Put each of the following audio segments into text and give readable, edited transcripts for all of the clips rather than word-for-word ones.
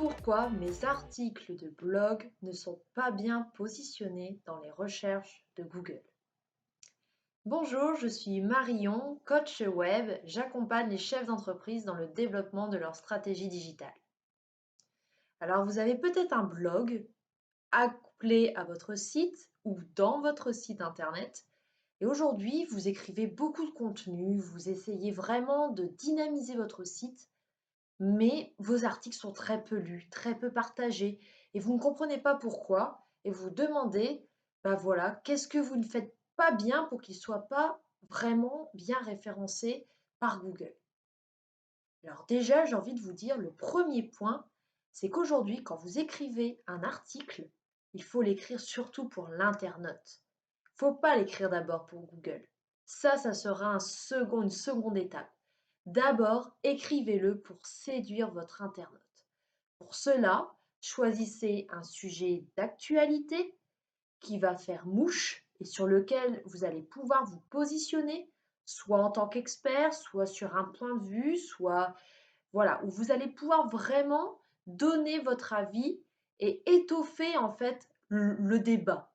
Pourquoi mes articles de blog ne sont pas bien positionnés dans les recherches de Google? Bonjour, je suis Marion, coach web. J'accompagne les chefs d'entreprise dans le développement de leur stratégie digitale. Alors, vous avez peut-être un blog accouplé à votre site ou dans votre site internet. Et aujourd'hui, vous écrivez beaucoup de contenu, vous essayez vraiment de dynamiser votre site. Mais vos articles sont très peu lus, très peu partagés et vous ne comprenez pas pourquoi et vous vous demandez, bah voilà, qu'est-ce que vous ne faites pas bien pour qu'il ne soit pas vraiment bien référencé par Google? Alors déjà, j'ai envie de vous dire, le premier point, c'est qu'aujourd'hui, quand vous écrivez un article, il faut l'écrire surtout pour l'internaute. Il ne faut pas l'écrire d'abord pour Google. Ça sera une seconde étape. D'abord, écrivez-le pour séduire votre internaute. Pour cela, choisissez un sujet d'actualité qui va faire mouche et sur lequel vous allez pouvoir vous positionner, soit en tant qu'expert, soit sur un point de vue, soit voilà, où vous allez pouvoir vraiment donner votre avis et étoffer en fait le débat.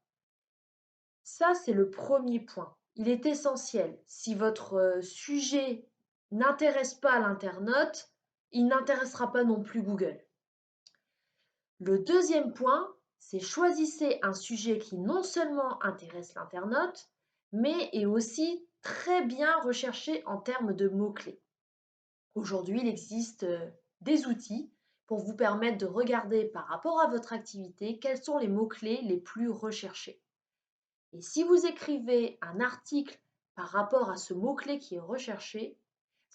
Ça, c'est le premier point. Il est essentiel. Si votre sujet n'intéresse pas l'internaute, il n'intéressera pas non plus Google. Le deuxième point, c'est choisissez un sujet qui non seulement intéresse l'internaute, mais est aussi très bien recherché en termes de mots-clés. Aujourd'hui, il existe des outils pour vous permettre de regarder par rapport à votre activité quels sont les mots-clés les plus recherchés. Et si vous écrivez un article par rapport à ce mot-clé qui est recherché,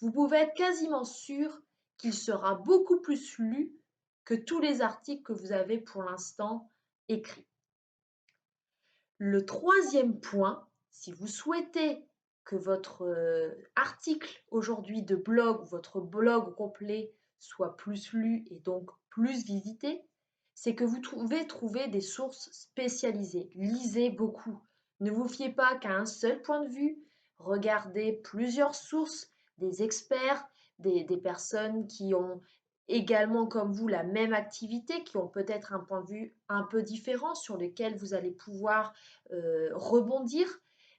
vous pouvez être quasiment sûr qu'il sera beaucoup plus lu que tous les articles que vous avez pour l'instant écrits. Le troisième point, si vous souhaitez que votre article aujourd'hui de blog, votre blog au complet soit plus lu et donc plus visité, c'est que vous devez trouver des sources spécialisées. Lisez beaucoup. Ne vous fiez pas qu'à un seul point de vue. Regardez plusieurs sources, des experts, des personnes qui ont également comme vous la même activité, qui ont peut-être un point de vue un peu différent sur lequel vous allez pouvoir rebondir.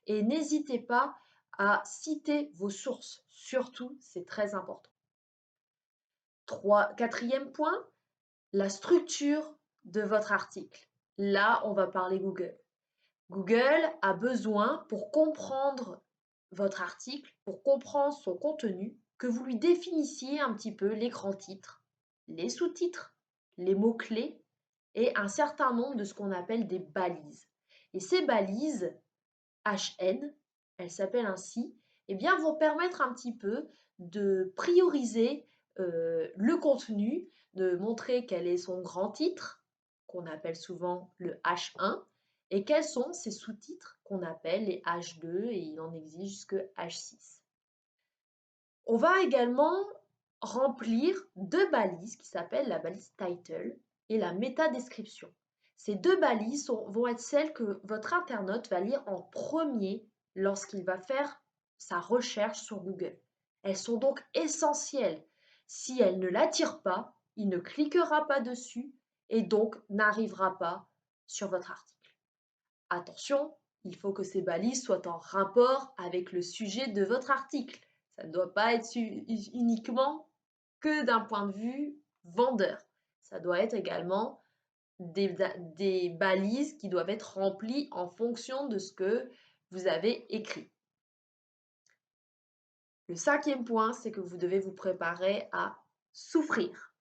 Et n'hésitez pas à citer vos sources. Surtout, c'est très important. Quatrième point, la structure de votre article. Là, on va parler Google. Google a besoin, pour comprendre votre article, pour comprendre son contenu, que vous lui définissiez un petit peu les grands titres, les sous-titres, les mots-clés et un certain nombre de ce qu'on appelle des balises. Et ces balises, HN, elles s'appellent ainsi, eh bien, vont permettre un petit peu de prioriser le contenu, de montrer quel est son grand titre, qu'on appelle souvent le H1, et quels sont ses sous-titres qu'on appelle les H2, et il en existe jusque H6. On va également remplir deux balises qui s'appellent la balise title et la métadescription. Ces deux balises vont être celles que votre internaute va lire en premier lorsqu'il va faire sa recherche sur Google. Elles sont donc essentielles. Si elles ne l'attirent pas, il ne cliquera pas dessus et donc n'arrivera pas sur votre article. Attention, il faut que ces balises soient en rapport avec le sujet de votre article. Ça ne doit pas être uniquement que d'un point de vue vendeur. Ça doit être également des balises qui doivent être remplies en fonction de ce que vous avez écrit. Le cinquième point, c'est que vous devez vous préparer à souffrir.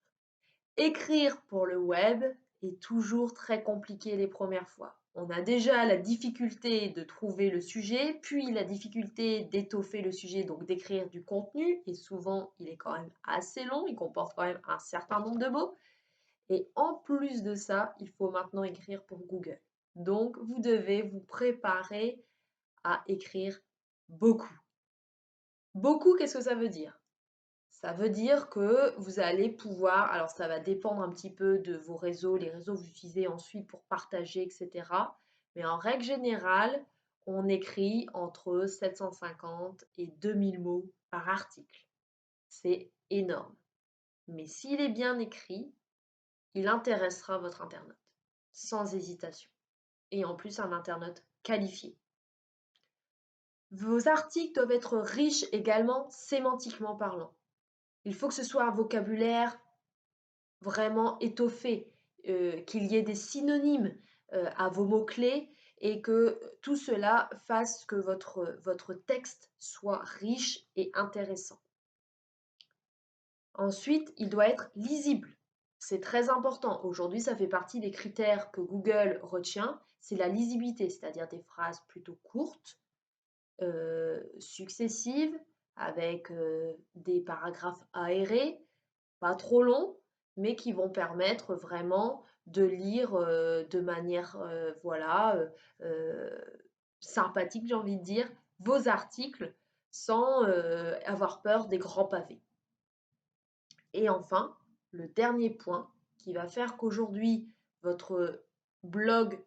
Écrire pour le web est toujours très compliqué les premières fois. On a déjà la difficulté de trouver le sujet, puis la difficulté d'étoffer le sujet, donc d'écrire du contenu, et souvent il est quand même assez long, il comporte quand même un certain nombre de mots. Et en plus de ça, il faut maintenant écrire pour Google. Donc vous devez vous préparer à écrire beaucoup. Beaucoup, qu'est-ce que ça veut dire? Ça veut dire que vous allez pouvoir, alors ça va dépendre un petit peu de vos réseaux, les réseaux que vous utilisez ensuite pour partager, etc. Mais en règle générale, on écrit entre 750 et 2000 mots par article. C'est énorme. Mais s'il est bien écrit, il intéressera votre internaute, sans hésitation. Et en plus, un internaute qualifié. Vos articles doivent être riches également sémantiquement parlant. Il faut que ce soit un vocabulaire vraiment étoffé, qu'il y ait des synonymes à vos mots-clés et que tout cela fasse que votre texte soit riche et intéressant. Ensuite, il doit être lisible. C'est très important. Aujourd'hui, ça fait partie des critères que Google retient, c'est la lisibilité, c'est-à-dire des phrases plutôt courtes, successives, avec des paragraphes aérés, pas trop longs, mais qui vont permettre vraiment de lire de manière voilà, sympathique, j'ai envie de dire, vos articles sans avoir peur des grands pavés. Et enfin, le dernier point qui va faire qu'aujourd'hui, votre blog,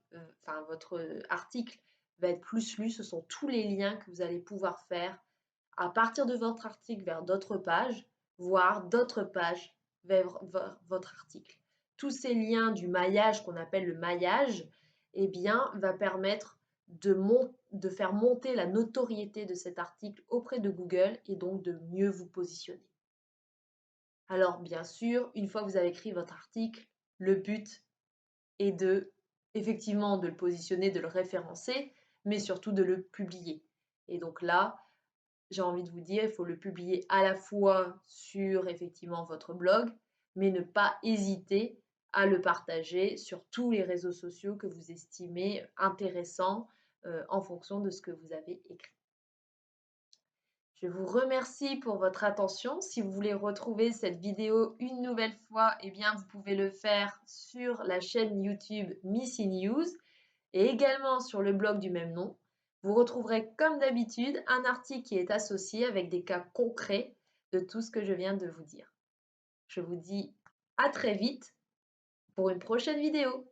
enfin votre article va être plus lu, ce sont tous les liens que vous allez pouvoir faire à partir de votre article vers d'autres pages, voire d'autres pages vers votre article. Tous ces liens du maillage qu'on appelle le maillage, eh bien, va permettre de faire monter la notoriété de cet article auprès de Google et donc de mieux vous positionner. Alors, bien sûr, une fois que vous avez écrit votre article, le but est effectivement, de le positionner, de le référencer, mais surtout de le publier. Et donc là, j'ai envie de vous dire, il faut le publier à la fois sur effectivement votre blog, mais ne pas hésiter à le partager sur tous les réseaux sociaux que vous estimez intéressants en fonction de ce que vous avez écrit. Je vous remercie pour votre attention. Si vous voulez retrouver cette vidéo une nouvelle fois, eh bien, vous pouvez le faire sur la chaîne YouTube Missy News et également sur le blog du même nom. Vous retrouverez comme d'habitude un article qui est associé avec des cas concrets de tout ce que je viens de vous dire. Je vous dis à très vite pour une prochaine vidéo.